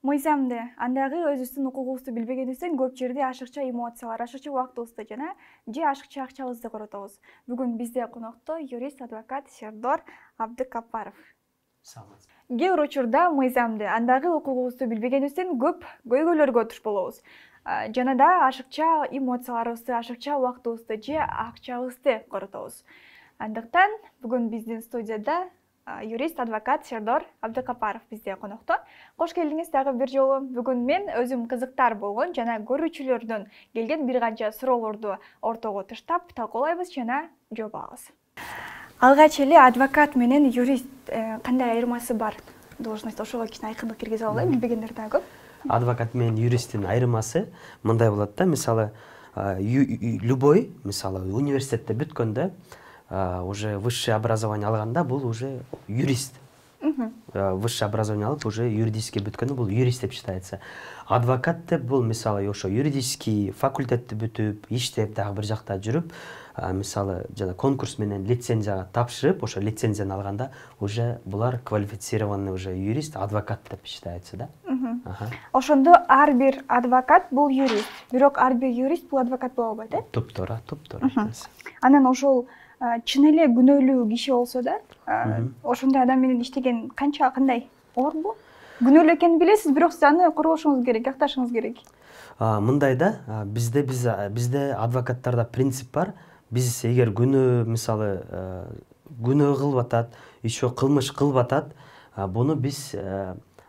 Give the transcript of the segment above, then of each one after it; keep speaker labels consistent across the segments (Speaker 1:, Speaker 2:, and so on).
Speaker 1: Мыйзамды андагы өзүбүздүн укугубузду билбегенибизден көп жерде ашыкча эмоциялар, ашыкча убактыбызды жана ашыкча акчабызды коротобуз. Бүгүн бизде конокто юрист, адвокат Шердор Абдыкапаров. Кээ бир учурда мыйзамды андагы укугубузду билбегенибизден көп көйгөйлөргө туш болобуз. Жана да ашыкча эмоцияларыбызды, ашыкча убактыбызды акчабызды коротобуз. Андыктан бүгүн биздин студияда юрист, адвокат Шердор Абдыкапаров бизде конокто. Кош келдиңиз дагы бир жолу. Бүгүн мен өзүм кызыктар болгон жана көрүүчүлөрдөн келген бир канча суроолорду ортого таштап талкуулайбыз жана жооп алабыз. Алгач эле адвокат менен юрист кандай айырмасы бар? Должность ошого кичине айкындык киргизе алайлы, билбегендер да көп.
Speaker 2: Адвокат менен юристтин айырмасы мындай болот да, мисалы любой, мисалы университетте бүткөндө уже высшее образование алганда бул уже юрист. Высшее образование алып уже юридический бүткөндө бул юрист деп считается. Адвокат деп бул мисалы ошо юридический факультетти бүтүп, иштеп дагы бир жакта жүрүп, мисалы жана конкурс менен лицензияга тапшырып, ошо лицензияны алганда уже булар квалифицированный уже юрист, адвокат деп считается, да.
Speaker 1: Ошондо ар бир адвокат бул юрист, бирок ар бир юрист бул адвокат боло албайт, э?
Speaker 2: Топтора.
Speaker 1: Анан ошол чын эле күнөөлүү киши болсо да, ошондой адам менен иштеген кандай оорбу? Күнөөлүү экенин билесиз, бирок сиз аны коргошуңуз керек, акташыңыз керек.
Speaker 2: Мындай да, бизде адвокаттарда принцип бар. Биз эгер күнөө, мисалы, күнөө кылып атат, еще кылмыш кылып атат, буну биз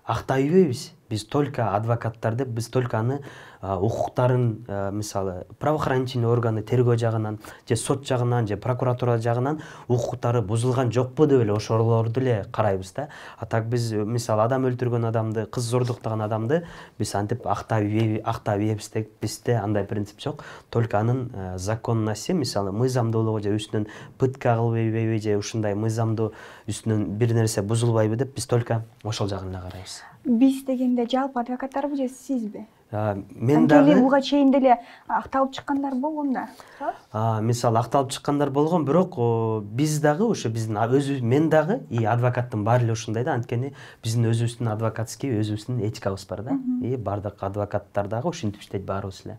Speaker 2: актай бербейбиз. Биз только адвокаттар деп, биз только аны укуктарын, мисалы, правоохранительный органы тергөө жагынан, же сот жагынан, же прокуратура жагынан укуктары бузулган жокпу деп эле ошолорду эле карайбыз да. А так биз, мисалы, адам өлтүргөн адамды, кыз зордуктаган адамды биз антип актай бербейбиз деп, бизде андай принцип жок. Только анын законноси, мисалы, мыйзамдуулугу же үстүнөн пытка кылбайбы, же ушундай мыйзамдуу үстүнөн бир нерсе бузулбайбы деп, биз только ошол жагын эле карайбыз.
Speaker 1: Биз дегенде жалпы адвокаттарбы же сизби?
Speaker 2: Мен дагы
Speaker 1: буга чейин деле акталып чыккандар болгон да.
Speaker 2: Мисалы, акталып чыккандар болгон, бирок биз дагы ошо биздин өзүбүз, мен дагы и адвокаттын баары эле ушундай да, анткени биздин өзүбүздүн адвокатский, өзүбүздүн этикабыз бар да. И бардык адвокаттар дагы ошентип иштейт баарыбыз эле.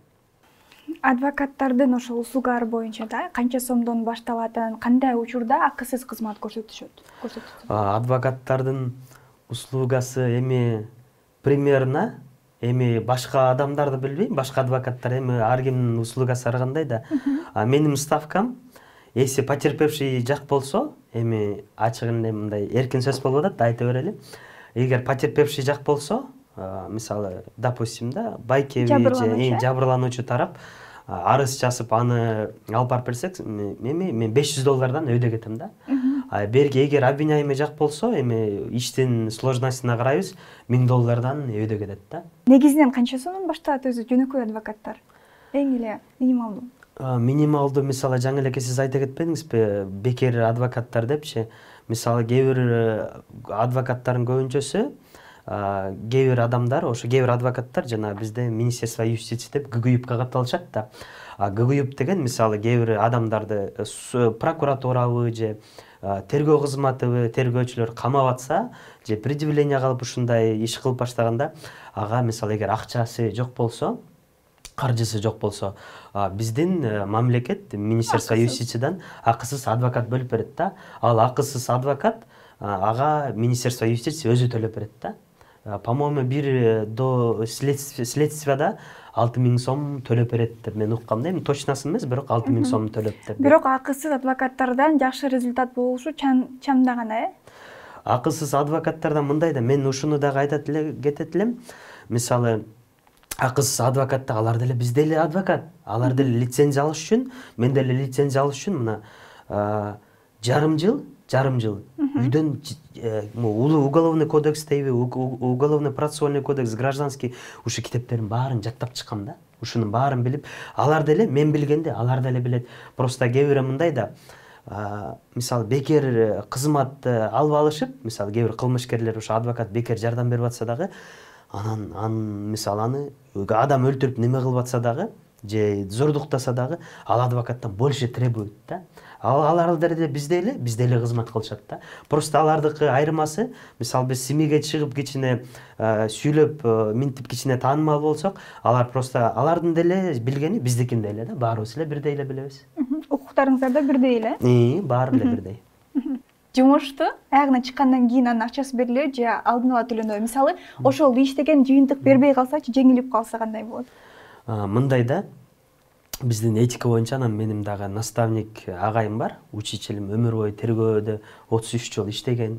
Speaker 1: Адвокаттардын ошол услугалары боюнча да канча сомдон башталат, кандай учурда акысыз кызмат көрсөтүшөт?
Speaker 2: Адвокаттардын услугасы эми примерно, эми башка адамдарды билбейм, башка адвокаттар эми ар кимдин услугасы ар кандай да. Менин ставкам, если потерпевший жак болсо, эми ачыгын эле мындай эркин сөз болуп атат, айта берели. Эгер потерпевший жак болсо, мисалы, допустим да, байкеби же жабырлануучу тарап арыз жазып аны алып барып берсек, мен $500 өйдө кетем да. Берги эгер обвиняемый жак болсо, эми иштин сложностуна карайбыз, $1000 өйдө кетет да.
Speaker 1: Негизинен канча сомдон башталат өзү жөнөкөй адвокаттар? Эң эле минималдуу.
Speaker 2: Минималдуу, мисалы, жаңы эле сиз айта кетпедиңизби, бекер адвокаттар депчи. Мисалы, кээ бир адвокаттардын көбүнчөсү, кээ бир адамдар, ошо кээ бир адвокаттар жана бизде Министерство юстиции деп ГГЮПка катталышат да. ГГЮП деген, мисалы, кээ бир адамдарды прокуратурабы же тергөө кызматыбы, тергөөчүлөр камап атса, же предъявление кылып ушундай иш кылып баштаганда, ага, мисалы, эгер акчасы жок болсо, каржысы жок болсо, биздин мамлекет Министерство юстициядан акысыз адвокат бөлүп берет да. Ал акысыз адвокат ага Министерство юстиция өзү төлөп берет да. По-моему, бир до следствияда 6000 сом төлөп берет деп мен уккам да. Эми точносын эмес, бирок 6000 сом төлөп деп.
Speaker 1: Бирок акысыз адвокаттардан жакшы результат болушу чамдаган, э?
Speaker 2: Акысыз адвокаттардан мындай да, мен ушуну дагы айтат кетет элем. Мисалы, акысыз адвокатта алар деле бизде эле адвокат. Алар деле лицензия алыш үчүн, мен деле лицензия алыш үчүн мына жарым жыл үйдөн улуу уголовный кодекс дейби, уголовный процессуальный кодекс, гражданский ушу китептерин баарын жаттап чыккам да. Ушунун баарын билип, алар деле мен билгенде алар деле билет. Просто кээ бирөө мындай да, мисалы, бекер кызмат алып алышып, мисалы, кээ бир кылмышкерлер ушу адвокат бекер жардам берип атса дагы, анан мисалы аны адам өлтүрүп неме кылып атса дагы, же зордуктаса дагы ал адвокаттан больше требует да. Алар деле бизде эле кызмат кылышат да. Просто алардыкы айырмасы, мисалы биз семейге чыгып кичине сүйлөп, минтип кичине таанымал болсок, алар просто алардын деле билгени биздикин деле да, баарыбыз эле бирдей эле билебиз.
Speaker 1: Укуктарыңыздар да бирдей эле?
Speaker 2: Баары эле бирдей.
Speaker 1: Жумушту аягына чыккандан кийин анын акчасы берилеби же алдын ала төлөнөбү? Мисалы, ошол иштеген жыйынтык бербей калсачы, жеңилип калса кандай болот?
Speaker 2: Мындай да, биздин этика боюнча анан менин дагы наставник агайым бар, учителим, өмүр бою тергөөдө 33 жыл иштеген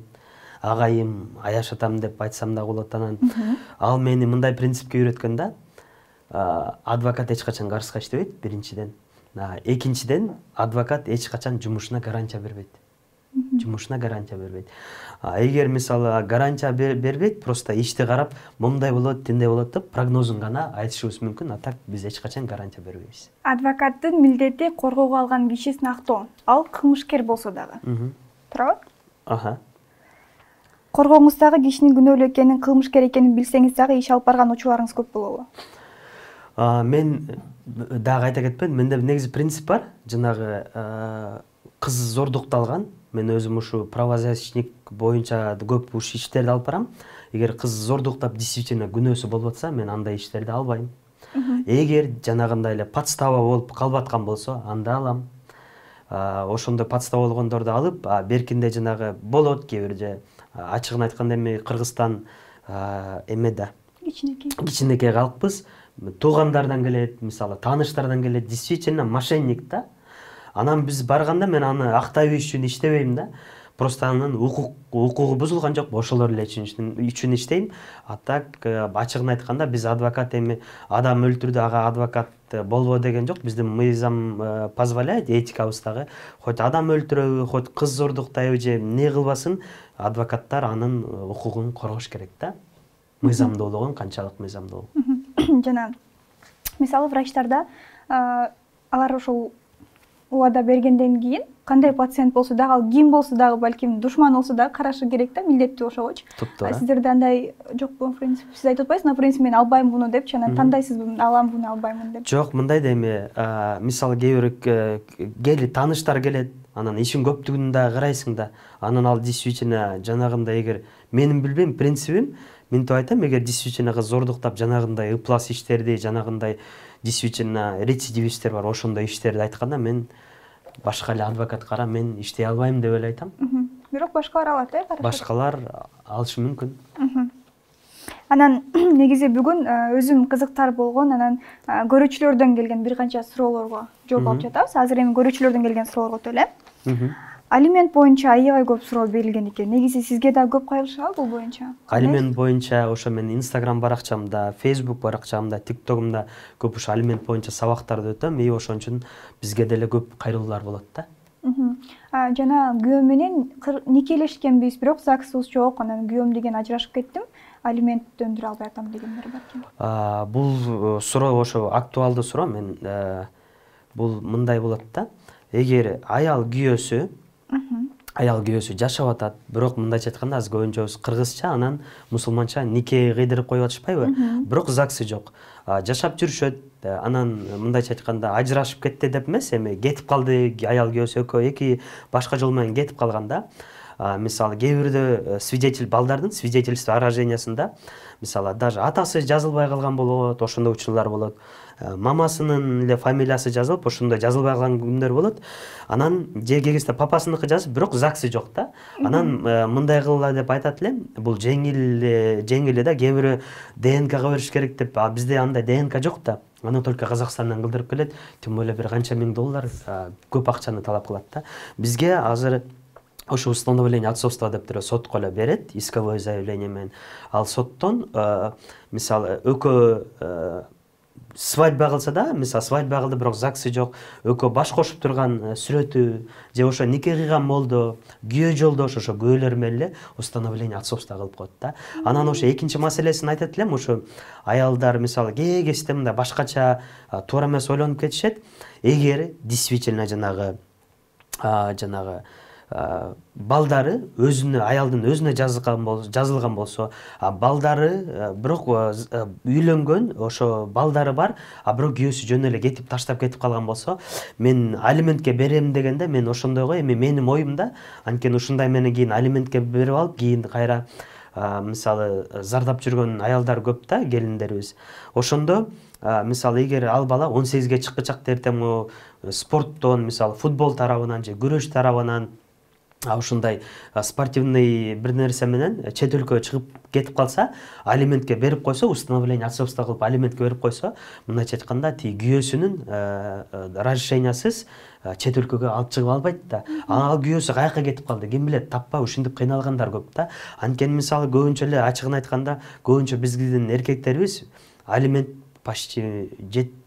Speaker 2: агайым, аяш атам деп айтсам да болот. Анан ал мени мындай принципке үйрөткөн да, адвокат эч качан карызга иштебейт, биринчиден. Экинчиден, адвокат эч качан жумушуна гарантия бербейт. Эгер мисалы гарантия бербейт, просто ишти карап, мындай болот, тиндей болот деп прогнозун гана айтышыбыз мүмкүн, а так биз эч качан гарантия бербейбиз.
Speaker 1: Адвокаттын милдети коргоого алган кишисин актоо. Ал кылмышкер болсо дагы. Туурабы? Коргооңуздагы кишинин күнөөлүү экенин, кылмышкер экенин билсеңиз дагы иш алып барган учурларыңыз көп болобу?
Speaker 2: Мен дагы айта кетпедим, менде негизи принцип бар. Жанагы кыз зордукталган, мен өзүм ушу правозащитник боюнча көп ушу иштерди алып барам. Эгер кыз зордуктап действительно күнөөсү болуп атса, мен андай иштерди албайм. Эгер жанагындай эле подстава болуп калбаткан болсо, анда алам. Ошондой подстава болгондорду алып, беркинде жанагы болот, кээ бир же ачыгын айтканда эми Кыргызстан эмеде кичинекей калкпыз. Туугандардан келет, мисалы тааныштардан келет, действительно мошенник да. Анан биз барганда мен аны актай үчүн иштебейм да. Просто анын укугу бузулган жок, ошолор эле үчүн иштейм. А так ачыгын айтканда биз адвокат эми адам өлтүрдү, ага адвокат болбо деген жок. Биздин мыйзам позволяет, этикабыздагы. Хоть адам өлтүрөбү, хоть кыз зордуктайбы же эмне кылбасын, адвокаттар анын укугун коргош керек да. Мыйзамдуулугун, канчалык мыйзамдуу.
Speaker 1: Жана мисалы врачтарда алар ошол убада бергенден кийин кандай пациент болсо дагы, ал ким болсо дагы, балким душман болсо дагы карашы керек да, милдеттүү ошогочу. Сиздерде андай жокпу принцип? Сиз айтып атпайсызбы, на принцип мен албайм буну депчи, анан тандайсызбы, алам буну, албаймын деп?
Speaker 2: Жок, мындай да эми, мисалы кээ бир тааныштар келет, анан ишин көптүгүн да карайсың да, анан ал действительно жанагындай, эгер менин билбейм, принцибим, мынтип айтам, эгер действительно зордуктап жанагындай ыплас иштерди, жанагындай действительно рецидивисттер бар, ошондой иштерди айтканда мен башка эле адвокат кара, мен иштей албайм деп эле айтам.
Speaker 1: Бирок башкалар алат, карашы.
Speaker 2: Башкалар алышы мүмкүн.
Speaker 1: Анан негизи бүгүн өзүм кызыктар болгон, анан көрүүчүлөрдөн келген бир канча суроолорго жооп алып жатабыз. Азыр эми көрүүчүлөрдөн келген суроолорго өтөлөм. Алимент боюнча аябай көп суроо берилген экен. Негизи сизге да көп кайрылышабы бул боюнча?
Speaker 2: Алимент боюнча ошо мен Instagram баракчамда, Facebook баракчамда, TikTok'умда көп ушу алимент боюнча сабактарды өтөм. И ошон үчүн бизге деле көп кайрылуулар болот да.
Speaker 1: Жана күйөөм менен никелешкенбиз, бирок ЗАГСыбыз жок, анан күйөөм деген ажырашып кеттим, алимент өндүрө албай атам дегендер бар.
Speaker 2: Бул суроо ошо актуалдуу суроо. Мен бул мындай болот да. Эгер аял күйөөсү жашап атат, бирок мындайча айтканда азыр көбүнчөбүз кыргызча анан мусулманча нике кыйдырып коюп атышпайбы? Бирок ЗАГСы жок. Жашап жүрүшөт, анан мындайча айтканда ажырашып кетти деп эмес, эми кетип калды, аял күйөөсү экөө эки башка жол менен кетип калганда, мисалы кээ бирде свидетель, балдардын свидетельство о рождениясында, мисалы даже атасы жазылбай калган болот, ошондой учурлар болот. Мамасынын эле фамилиясы жазылып, ошондой жазылбай калган күндөр болот. Анан же кегизде папасыныкы жазып, бирок ЗАГСы жок да. Анан мындай кылгыла деп айтат элем, бул жеңил да, кээ бири ДНКга бериш керек деп, бизде андай ДНК жок да. Аны только Казакстандан кылдырып келет, тем более бир канча миң доллар көп акчаны талап кылат да. Бизге азыр ошо установление отцовства деп туруп сотко эле берет, исковое заявление менен. Ал соттон мисалы экөө свадьба кылса да, мисалы свадьба кылды, бирок ЗАГСы жок, экөө баш кошуп турган сүрөтү же ошо нике кыйган молдо, күйөө жолдош, ошо күйөөлөр менен эле установление отцовства кылып коет да. Анан ошо экинчи маселесин айтат элем, ошо аялдар мисалы кээ кезде мындай башкача туура эмес ойлонуп кетишет. Эгер действительно жанагы балдары өзүнө, аялдын өзүнө жазылган болсо, балдары бирок үйлөнгөн, ошо балдары бар, бирок күйөөсү жөн эле таштап кетип калган болсо, мен алиментке берем дегенде мен ошондойго, эми менин оюмда, анткени ушундай менен кийин алиментке берип алып, кийин кайра мисалы зардап жүргөн аялдар көп да, келиндерибиз. Ошондо мисалы эгер ал бала 18-ге чыккычак эртең спорттон, мисалы футбол тарабынан же күрөш тарабынан ушундай спортивный бир нерсе менен чет өлкөгө чыгып кетип калса, алиментке берип койсо, установление отцовства кылып алиментке берип койсо, мындайча айтканда күйөөсүнүн разрешениясыз чет өлкөгө алып чыгып албайт да. Ал күйөөсү каяка кетип калды, ким билет, таппай ушинтип кыйналгандар көп да. Анткени мисалы көбүнчө эле ачыгын айтканда, көбүнчө биздин эркектерибиз алимент почти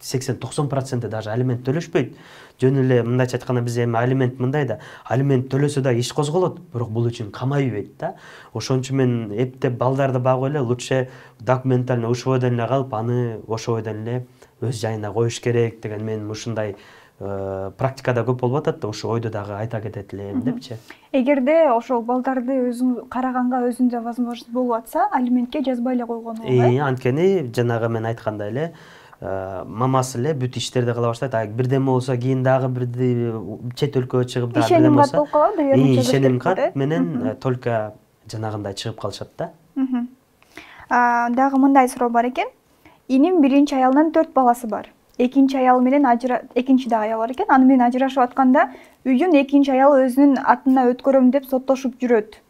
Speaker 2: 80-90% даже алимент төлөшпөйт. Жөн эле мындайча айтканда биз эми алимент мындай да, алимент төлөсө да иш козголот, бирок бул үчүн камай үйбөйт да. Ошон үчүн мен эптеп балдарды багып эле лучше документально ушул бойдон эле калып, аны ошол бойдон эле өз жайына коюш керек деген мен ушундай практикада көп болуп атат да, ошол ойду дагы айта кетет элем депчи.
Speaker 1: Эгерде ошол балдарды өзүң караганга өзүндө возможность болуп атса, алиментке жазбай эле койгону оңой.
Speaker 2: Анткени жанагы мен айткандай эле, мамасы эле бүт иштерди кыла баштайт. Бирдеме болсо кийин дагы бирди чет өлкөгө чыгып дагы
Speaker 1: ишеним кат болуп калат,
Speaker 2: ишеним кат менен только жанагындай чыгып калышат да.
Speaker 1: Дагы мындай суроо бар экен. Иним биринчи аялынан 4 баласы бар. Экинчи аял менен экинчи да аял бар экен. Аны менен ажырашып атканда үйдүн экинчи аялы өзүнүн атына өткөрөм деп соттошуп жүрөт.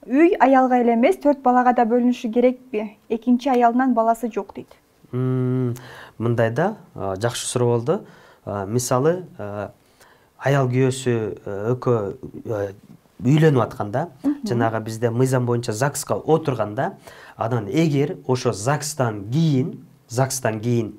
Speaker 1: Үй аялга эле эмес, 4 балага да бөлүнүшү керекпи? Экинчи аялынан баласы жок дейт.
Speaker 2: Мындай да, жакшы суроо болду. Мисалы, аял күйөөсү экөө үйлөнүп атканда, жанагы бизде мыйзам боюнча ЗАГСка отурганда, анан эгер ошо ЗАГСтан кийин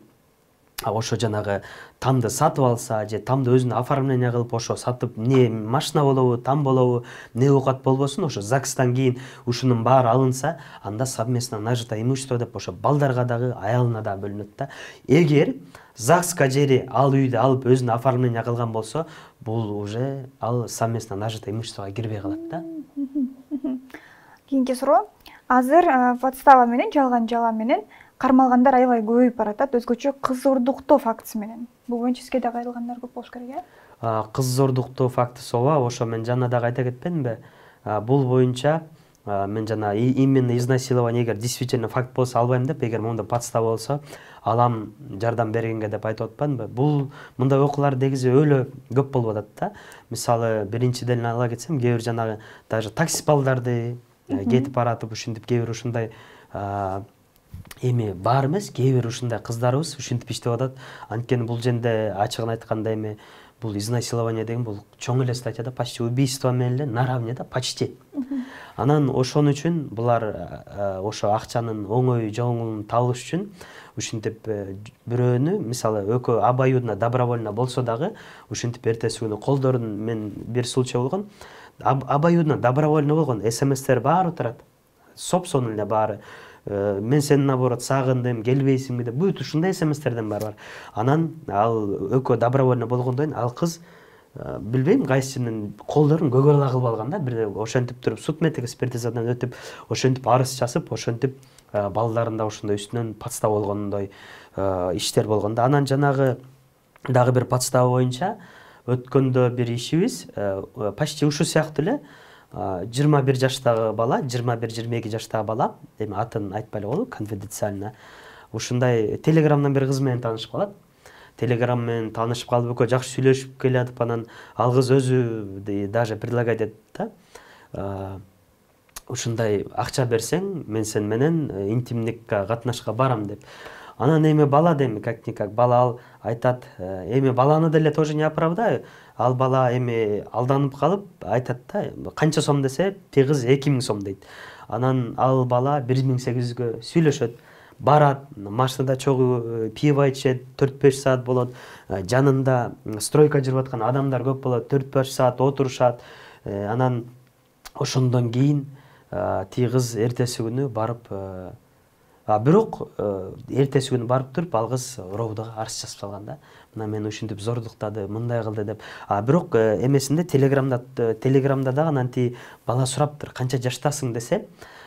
Speaker 2: ошо жанагы тамды сатып алса же тамды өзүнө оформление кылып ошо сатып, не машина болобу, там болобу, не оокат болбосун, ошо ЗАГСтан кийин ушунун баары алынса, анда совместно нажитое имущество деп ошо балдарга дагы, аялына да бөлүнөт да. Эгер ЗАГСка жери ал үйдү алып өзүнө оформление кылган болсо, бул уже ал совместно нажитое имуществого кирбей калат да.
Speaker 1: Кийинки суроо. Азыр подстава менен, жалган жала менен кармалгандар аябай көбөйүп баратат, өзгөчө кыз зордуктоо фактысы менен. Бул боюнча сизге да кайрылгандар көп болуш керек,
Speaker 2: Кыз зордуктоо фактысы ооба, ошо мен жана дагы айта кетпедимби? Бул боюнча мен жана именно изнасилование эгер действительно факт болсо албайм деп, эгер монда подстава болсо алам жардам бергенге деп айтып атпадымбы? Бул мындай окуялар негизи өлө көп болуп атат да. Мисалы, биринчиден ала кетсем, кээ бир жанагы даже такси балдарды кетип баратып, ушинтип кээ бир ушундай эми бар эмес, кээ бир ушундай кыздарыбыз ушинтип иштеп атат. Анткени бул жерде ачыгын айтканда эми бул изнасилование деген бул чоң эле статья да, почти убийство менен эле наравне да, почти. Анан ошон үчүн булар ошо акчанын оңой жолун табыш үчүн ушинтип бирөөнү, мисалы, экөө обоюдно, добровольно болсо дагы ушинтип эртеси күнү колдорун, мен бир случай болгон, обоюдно, добровольно болгон СМСтер баары турат. Собсон эле баары. Мен сени наоборот сагындым, келбейсиңби деп, бүт ушундай СМСтерден бар. Анан ал экөө добровольно болгондон кийин ал кыз билбейм кайсынын колдорун көгөрла кылып алган да, бир ошентип туруп судмеддик экспертизадан өтүп, ошентип арыз жазып, ошентип балдарында ошондой үстүнөн подстава болгондой иштер болгон да. Анан жанагы дагы бир подстава боюнча өткөндө бир ишибиз почти ушу сыяктуу эле 21 жаштагы бала, 21-22 жаштагы бала, эми атын айтпай эле болобу, конфиденциально. Ушундай телеграмдан бир кыз менен таанышып калат. Телеграм менен таанышып калып, экөө жакшы сүйлөшүп келатып, анан ал кыз өзү даже предлагать этти да. Ушундай акча берсең, мен сен менен интимникке катнашка барам деп. Анан эми бала деми, как-никак бала ал айтат, эми баланы деле тоже не оправдаю. Ал бала эми алданып калып айтат да, канча сом десе, тигиз 2000 сом дейт. Анан ал бала 1800гө сүйлөшөт, барат, машинада чогуу пиво ичет, 4-5 саат болот, жанында стройка жүрүп аткан адамдар көп болот, 4-5 саат отурушат. Анан ошондон кийин тигиз эртеси күнү барып Бирок эртеси күнү барып туруп ал кыз роудага арыз жазып салган да. Мына мени ушинтип зордуктады, мындай кылды деп. Бирок эмесинде телеграмда дагы ананти бала сураптыр, канча жаштасың десе,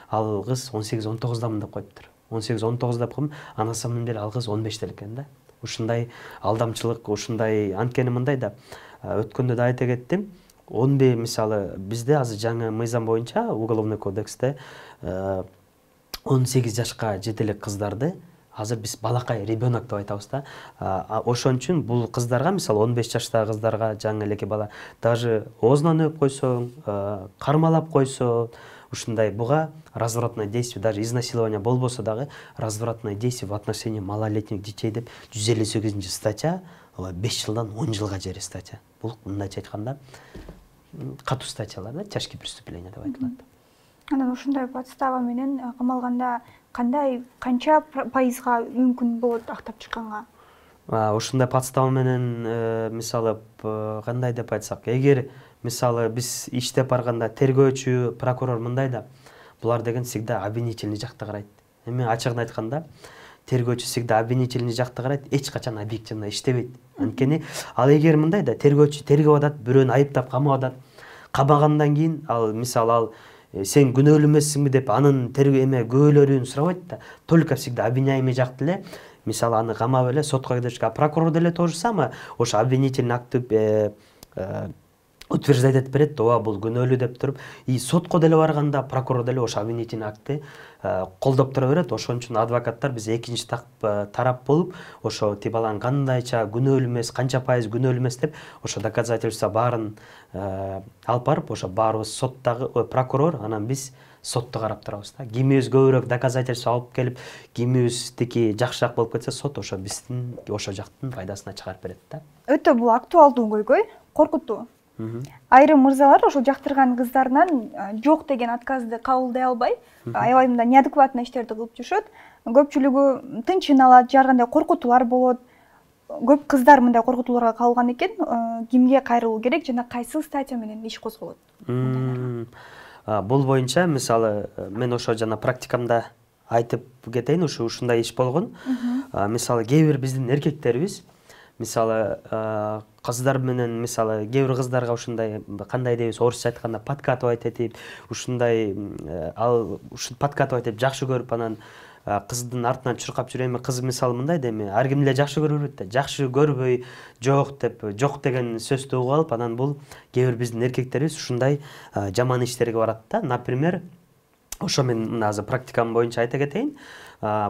Speaker 2: ал кыз 18-19дамын деп коюптур. 18-19 деп коем, а на самом деле ал кыз 15 экен да. Ушундай алдамчылык, ушундай анткени мындай да. Өткөндө да айта кеттим. 15 мисалы бизде азыр жаңы мыйзам боюнча уголовный кодексте 18 жашка жете элек кыздарды азыр биз балакай ребенок деп айтабыз да. Ошон үчүн бул кыздарга, мисалы 15 жаштагы кыздарга жаңы элеке бала даже оозунан өп койсоң, кармалап койсо, ушундай буга развратное действие, даже изнасилование болбосо дагы развратное действие в отношении малолетних детей деп 158 статья 5 жылдан 10 жылга чейин статья. Бул мындайча айтканда катуу статьялар да, тяжкие преступления деп айтылат.
Speaker 1: Анан ушундай подстава менен камалганда канча пайызга мүмкүн болот актап чыкканга?
Speaker 2: Ушундай подстава менен мисалы кандай деп айтсак, эгер мисалы биз иштеп барганда тергөөчү, прокурор мындай да, булар деген всегда обвинительный жакты карайт. Эми ачыгын айтканда, тергөөчү всегда обвинительный жакты карайт, эч качан объективно иштебейт. Анткени ал эгер мындай да, тергөөчү тергеп атат, бирөөнү айыптап камап атат, камагандан кийин ал мисалы ал сен күнөөлүү эмессиңби деп анын күбөлөрүн сурабайт да, только всегда обвиняемый жакты эле мисалы аны камап эле сотко киргизишет. Прокурор деле то же самое, ошо обвинительный актты утверждать этип берет, ооба бул күнөөлүү деп туруп, и сотко деле барганда прокурор деле ошо обвинительный актты колдоп тура берет. Ошон үчүн адвокаттар биз экинчи тарап болуп, ошо тип баланын кандайча күнөөлүү эмес, канча пайыз күнөөлүү эмес деп, ошо доказательство баарын алып барып, ошо баарыбыз соттогу прокурор, анан биз сотто карап турабыз да. Кимибиз көбүрөөк доказательство алып келип, кимибиздики жакшыраак болуп кетсе, сот ошо биздин ошо жактын пайдасына чыгарып берет да.
Speaker 1: Өтө бул актуалдуу көйгөй, коркутуу. Айрым мырзалар ошол жактырган кыздарынан жок деген отказды кабылдай албай, аябай мындай неадекватный иштерди кылып жүрүшөт. Көпчүлүгү тынчын алат, жаргандай коркутуулар болот. Көп кыздар мындай коркутууларга кабылган экен. Кимге кайрылуу керек жана кайсы статья менен иш козголот?
Speaker 2: Бул боюнча мисалы мен ошо жана практикамда айтып кетейин, ушундай иш болгон. Мисалы кээ бир биздин эркектерибиз мисалы кыздар менен мисалы кээ бир кыздарга ушундай кандай дейбиз, орусча айтканда подкатывать этип, ушундай подкатывать этип жакшы көрүп анан кыздын артынан чуркап жүрөйүн. Кыз мисалы мындай да, эми ар ким эле жакшы көрө берет да, жакшы көрбөй жок деп жок деген сөздү угуп алып, анан бул кээ бир биздин эркектерибиз ушундай жаман иштерге барат да. Например, ошо мен мына азыр практикам боюнча айта кетейин.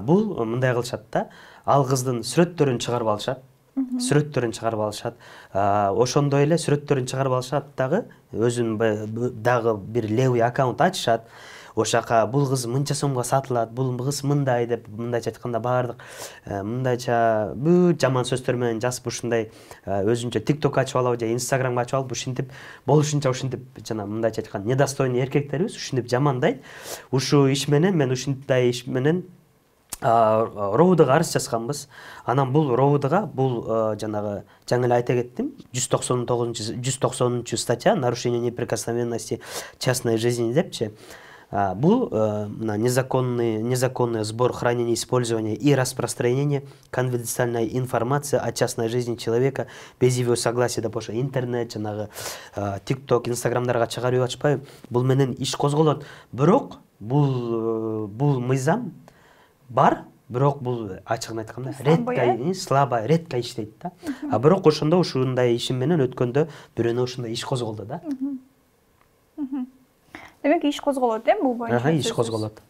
Speaker 2: Бул мындай кылышат да, ал кыздын сүрөттөрүн чыгарып алышат. Ошондой эле сүрөттөрүн чыгарып алышат дагы, өзүнүн дагы бир левый аккаунт ачышат. Ошака бул кыз мынча сомго сатылат, бул кыз мындай деп, мындайча айтканда баардык мындайча бүт жаман сөздөр менен жазып ушундай өзүнчө TikTok ачып алып же Instagram ачып алып ушинтип болушунча ушинтип жана мындайча айтканда недостойный эркектерибиз ушинтип жамандайт. Ушу иш менен мен ушундай иш менен роудага арыз жазганбыз. Анан бул роудага бул жанагы жаңы эле айта кеттим, 190 статья нарушение неприкосновенности частной жизни депчи. Бул незаконный сбор, хранение, использование и распространение конфиденциальной информации о частной жизни человека без его согласия деп ошо интернет жанагы TikTok, Instagramдарга чыгарып атышпайбы? Бул менен иш козголот. Бирок бул мыйзам бар, бирок бул ачыгын айтканда слабо, редко иштейт да. Бирок ошондо ушундай ишим менен өткөндө бирөөнө ушундай иш козголду да.
Speaker 1: Демек иш козголот, бул боюнча?
Speaker 2: Иш козголот.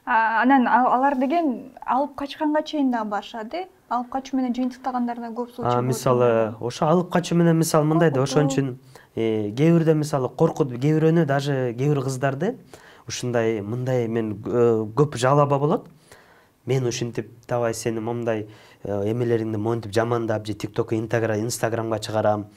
Speaker 1: Анан алар деген алып качканга чейин да барышат, алып качуу менен жыйынтыктагандар да көп случай болот. Мисалы,
Speaker 2: ошо алып качуу менен мисалы мындай да, ошон үчүн кээ бирде мисалы коркуп, кээ бирөөнү даже кээ бир кыздарды ушундай мындай мен көп жалоба болот. Мен ушинтип давай сени момундай эмелериңди монтип жамандап же TikTok, Instagramга чыгарам.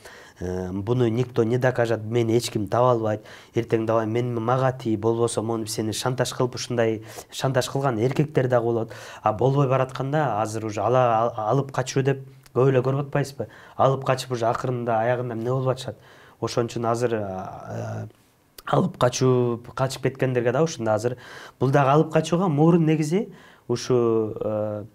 Speaker 2: Буну никто не докажет, мени эч ким таба албайт. Эртең давай мен мага тий, болбосо монтип сени шантаж кылып, ушундай шантаж кылган эркектер да болот. Болбой баратканда азыр уже алып качуу деп көп эле көрүп атпайсызбы? Алып качып уже акырында аягында эмне болуп атышат. Ошон үчүн азыр алып качып кеткендерге да ушунда азыр бул дагы алып качууга мурун негизи ушу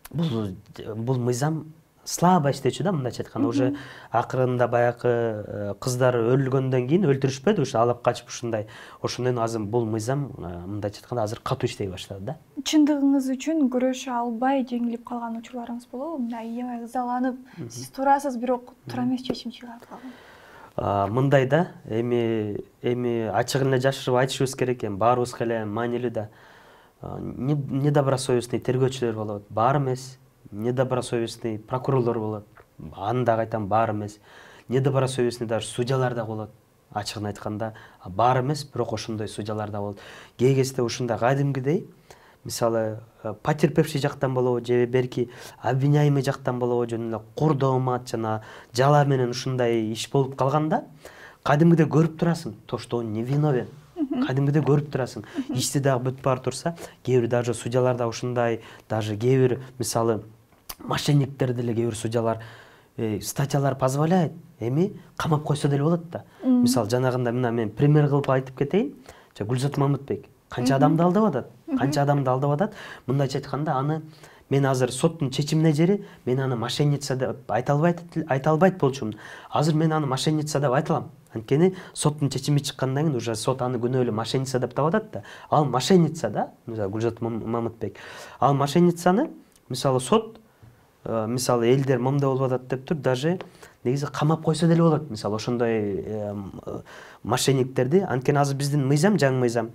Speaker 2: бул мыйзам слабо иштечү да, мындайча айтканда. Уже акырында баягы кыздар өлгөндөн кийин өлтүрүшпөдү, ушу алып качып ушундай. Ошондон азыр бул мыйзам мындайча айтканда азыр катуу иштей баштады да.
Speaker 1: Чындыгыңыз үчүн күрөшө албай жеңилип калган учурларыңыз болобу? Мындай аябай ызаланып, сиз турасыз, бирок туура эмес чечим чыгарып калган.
Speaker 2: Мындай да, эми ачыгын эле жашырып айтышыбыз керек экен. Баарыбыз эле маанилүү да. Недобросовестный тергөөчүлөр болот, бар эмес. Недобросовестный прокурорлор болот. Аны да айтам, бар эмес. Недобросовестный даже судьялар да болот. Ачыгын айтканда, бар эмес, бирок ошондой судьялар да болот. Кээ кезде ушундай кадимгидей, мисалы, потерпевший жактан болобу, же берки обвиняемый жактан болобу, жөн эле курдомат жана жала менен ушундай иш болуп калганда, кадимгидей көрүп турасың, то, что он невиновен. Кадимгидей көрүп турасың. Ишти дагы бүтүп бара турса, кээ бир даже судьялар да ушундай, даже кээ бир мисалы мошенниктер деле кээ бир судьялар статьялар позволяет, эми камап койсо деле болот да. Мисалы жанагында мен пример кылып айтып кетейин. Гүлзат Мамытбек канча адамды алдап атат? Канча адамды алдап атат? Мындайча айтканда, аны мен азыр соттун чечимине жери мен аны мошенница деп айта албайт болчумун. Азыр мен аны мошенница деп айта алам. Анткени соттун чечими чыккандан кийин уже сот аны күнөөлүү мошенница деп таап атат да. Ал мошенница да, Гүлзат Мамытбек. Ал мошенницаны мисалы сот мисалы элдер момда болуп атат деп тур, даже негизи камап койсо деле болот. Мисалы ошондой мошенниктерди. Анткени азыр биздин мыйзам, жаңы мыйзам,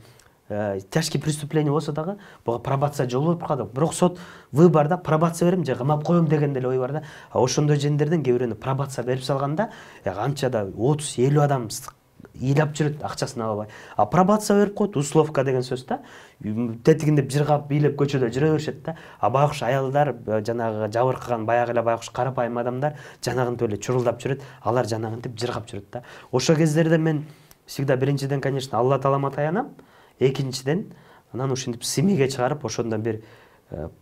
Speaker 2: тяжкий преступление болсо дагы буга пробация жолу болуп калды. Бирок сот выборда пробация берем же камап коем деген деле ой бар да. Ошондой жендерден кээ бирөөнө пробация берип салганда, канча да 30-50 адам ыйлап жүрөт акчасын ала албай. Пробация берип коет, условка деген сөз да. Тетигинде жыргап, бийлеп көчөдө жүрө беришет да. Байкуш аялдар, жанагы жабыркаган баягы эле байкуш карапайым адамдар жанагынтип эле чурулдап жүрөт, алар жанагынтип жыргап жүрөт да. Ошол кездерде мен всегда биринчиден, конечно, Алла таалама таянам. Экинчиден, анан ушинтип семьяга чыгарып, ошондон бир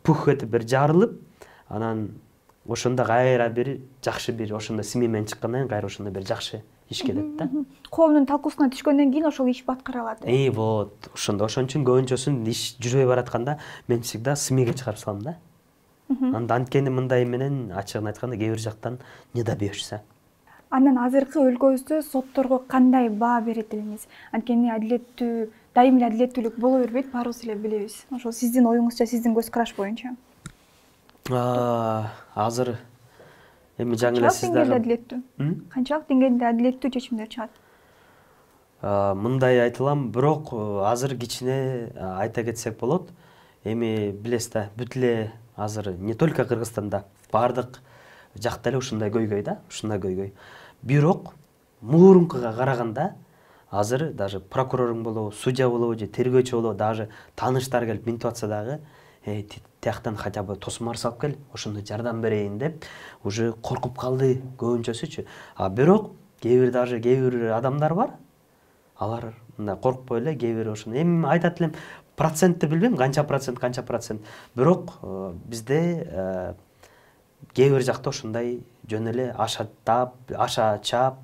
Speaker 2: пух этип бир жарылып, анан ошондо кайра бир жакшы бир ошондо семья менен чыккандан кийин кайра ошондо бир жакшы иш келет да.
Speaker 1: Коомдун талкуусуна түшкөндөн кийин ошол иш баткаралат.
Speaker 2: Вот, ошондо. Ошон үчүн көбүнчөсүн иш жүрбөй баратканда мен всегда семьяга чыгарып салам да. Анткени мындай менен ачыгын айтканда кээ бир жактан не добьешься.
Speaker 1: Анан азыркы өлкөбүздө сотторго кандай баа берет элеңиз? Анткени адилеттүү, дайым эле адилеттүүлүк боло бербейт, баарыбыз эле билебиз. Ошол сиздин оюңузча, сиздин көз караш боюнча.
Speaker 2: Азыр эми жаңы эле сиздер
Speaker 1: Канчалык деңгээлде адилеттүү чечимдер чыгат?
Speaker 2: Мындай айтылам, бирок азыр кичине айта кетсек болот. Эми билесиз да, бүт эле азыр не только Кыргызстанда, бардык жакта эле ушундай көйгөй да, ушундай көйгөй. Бирок мурункуга караганда азыр даже прокуроруң болобу, судья болобу, же тергөөчү болобу, даже тааныштар келип минтип атса дагы, тияктан хотя бы тосмор салып кел, ошондо жардам берейин деп уже коркуп калды көбүнчөсүчү. Бирок кээ бир адамдар бар, алар мындай коркпой эле кээ бир ошону эми айтат элем, процентти билбейм, канча процент. Бирок бизде кээ бир жакта ошондой жөн эле аша чаап,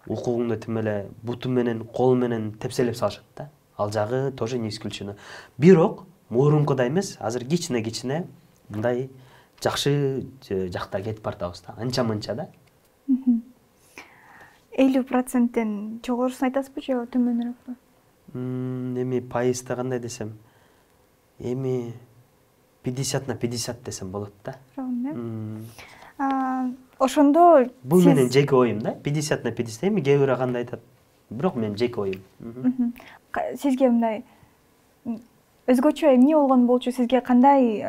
Speaker 2: укугуңду тим эле буту менен, кол менен тепселеп салышат да. Ал жагы тоже не исключено. Бирок мурункудай эмес, азыр кичине мындай жакшы жактар кетип бартабыз да. Анча-мынча да.
Speaker 1: 50%тен жогорусун айтасызбы же төмөнүрөкпү?
Speaker 2: Эми пайызды кандай десем, эми 50/50 десем болот да.
Speaker 1: Ошондо
Speaker 2: бул менин жеке оюм да. 50/50 эми кээ бирөө кандай айтат. Бирок менин жеке оюм.
Speaker 1: Сизге мындай өзгөчө эмне болгон болчу, сизге кандай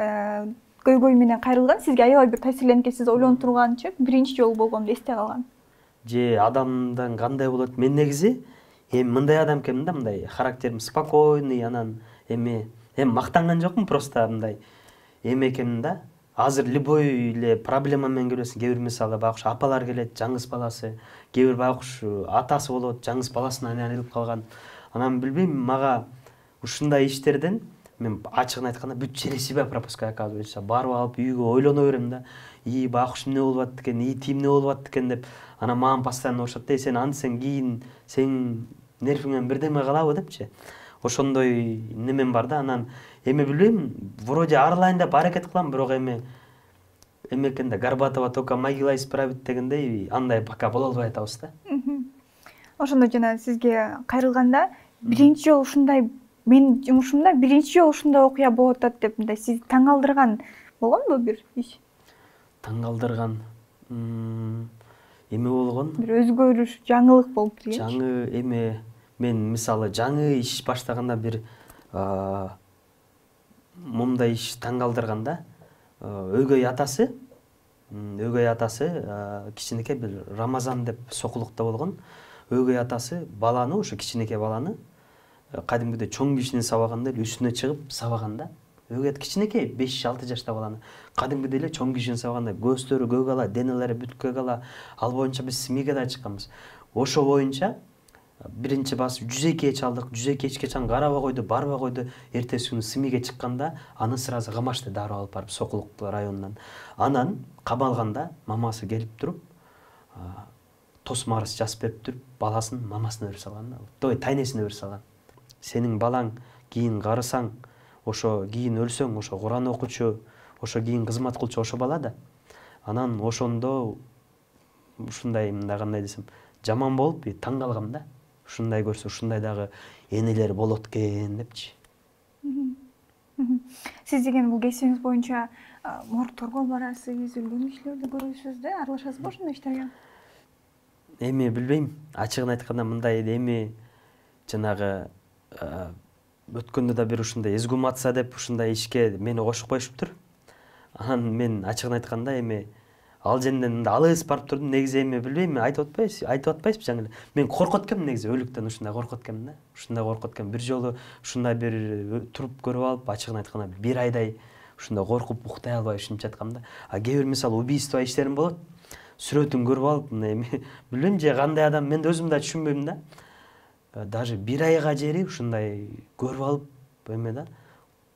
Speaker 1: көйгөй менен кайрылган, сизге аябай бир таасирленип сиз ойлонуп турганчы, биринчи жолу болгондо эсте калган?
Speaker 2: Же адамдан кандай болот? Мен негизи эми мындай адам экенмин да, мындай характерим спокойный, анан эми мактанган жокмун, просто мындай эме экенмин да. Азыр любой эле проблема менен көрөсүң, кээ бир мисалы байкуш апалар келет, жаңгыз баласы, кээ бир байкуш атасы болот, жаңгыз баласынан айрылып калган. Анан билбейм, мага ушундай иштерден мен ачыгын айтканда бүт через себя пропускаю, оказывается. Барып алып үйгө ойлоно берем да. Байкуш эмне болуп атты экен, тим эмне болуп атты экен деп. Анан маған постоянно ошот да, сен антсең кийин, сен нервиңен бирдеме калабы депчи. Ошондой немем бар да. Анан эми билбейм, вроде арылайын деп аракет кылам, бирок экен да Горбатова только могила исправит дегендей андай пока боло албай атабыз да.
Speaker 1: Ошондо жана сизге кайрылганда биринчи жолу ушундай менин жумушумда биринчи жолу ушундай окуя болуп атат деп мындай сизди таң калтырган болгонбу бир иш?
Speaker 2: Таң калтырган эме болгон?
Speaker 1: Бир өзгөрүш, жаңылык болуп келген.
Speaker 2: Жаңы эме мен мисалы жаңы иш баштаганда бир момундай иш таң калтырганда өгөй атасы кичинекей бир Рамазан деп Сокулукта болгон. Өгөй атасы баланы, ошо кичинекей баланы кадимгидей чоң кишинин сабаганда эле үстүнө чыгып сабаган да. Өгөй кичинекей 5-6 жашта баланы кадимгидей эле чоң кишинин сабаганда көздөрү көк ала, денелери бүт көк ала. Ал боюнча биз СМИге да чыкканбыз. Ошо боюнча биринчи басып 102 чалдык, 102 эчке чаң карабай койду, барбай койду. Эртеси күнү СМИге чыкканда аны сразу камашты, дароо алып барып Сокулук районунан. Анан камалганда мамасы келип туруп, тосмарыс жазып берип туруп, баласын мамасына берип салган да. Той тайнесине берип салган. Сенин балаң кийин карысаң, ошо кийин өлсөң, ошо Куран окучу, ошо кийин кызмат кылчу ошо бала да. Анан ошондо ушундай мындай кандай десем, жаман болуп таң калгам да. Ушундай көрсө, ушундай дагы энелер болот экен депчи.
Speaker 1: Сиз деген бул кесибиңиз боюнча моргторго барасыз, өлгөн кишилерди көрөсүз да, аралашасызбы ошондой иштерге?
Speaker 2: Эми билбейм, ачыгын айтканда мындай эми жанагы өткөндө да бир ушундай эксгумация деп ушундай ишке мени кошуп коюшуптур. Анан мен ачыгын айтканда эми ал жерден мындай алыс барып турдум. Негизи эми билбейм, айтып атпайсызбы жаңы эле. Мен коркот экенмин негизи, өлүктөн ушундай коркот экенмин да. Ушундай коркот экенмин. Бир жолу ушундай бир туруп көрүп алып, ачыгын айтканда бир айдай ушундай коркуп уктай албай ушинтип жаткам да. А кээ бир мисалы убийство иштерим болот. Сүрөтүн көрүп алып, эми билбейм же кандай адам, мен өзүм да түшүнбөйм да. Даже бир айга жери ушундай көрүп алып, эме да,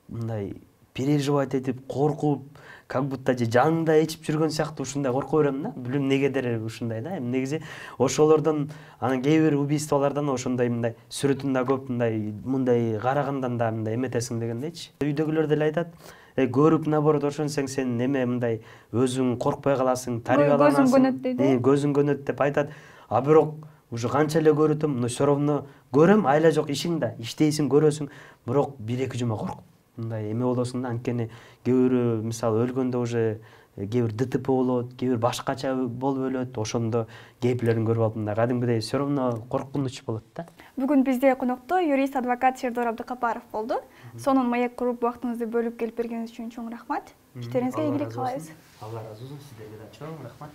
Speaker 2: мындай переживать этип, коркуп, как будто же жанымда ичип жүргөн сыяктуу ушундай корко берем да. Билбейм негедир ушундай да. Эми негизи ошолордон, анан кээ бир убийстволордон ошондой мындай сүрөтүн да көп мындай карагандан да мындай эметесиң дегендейчи. Үйдөгүлөр деле айтат, көрүп наоборот ошонсең сен неме мындай өзүң коркпой каласың, тарбияланасың.
Speaker 1: Көзүң көнөт дейди.
Speaker 2: Көзүң көнөт деп айтат. А бирок уже канча эле көрүтөм, но всё равно көрөм, айла жок ишиң да, иштейсиң, көрөсүң, бирок 1-2 жума коркуп мындай эме болосуң да. Анткени кээ бирөө мисалы өлгөндө уже кээ бир ДТП болот, кээ бир башкача болуп өлөт. Ошондо кээплерин көрүп алып мындай кадимгидей всё равно коркунуч болот да.
Speaker 1: Бүгүн бизде конокто юрист адвокат Шердор Абдыкапаров болду. Сонун маек куруп убактыңызды бөлүп келип бергениңиз үчүн чоң рахмат. Иштериңизге ийгилик каалайбыз.
Speaker 2: Алла ыраазы болсун, сиздерге да чоң рахмат.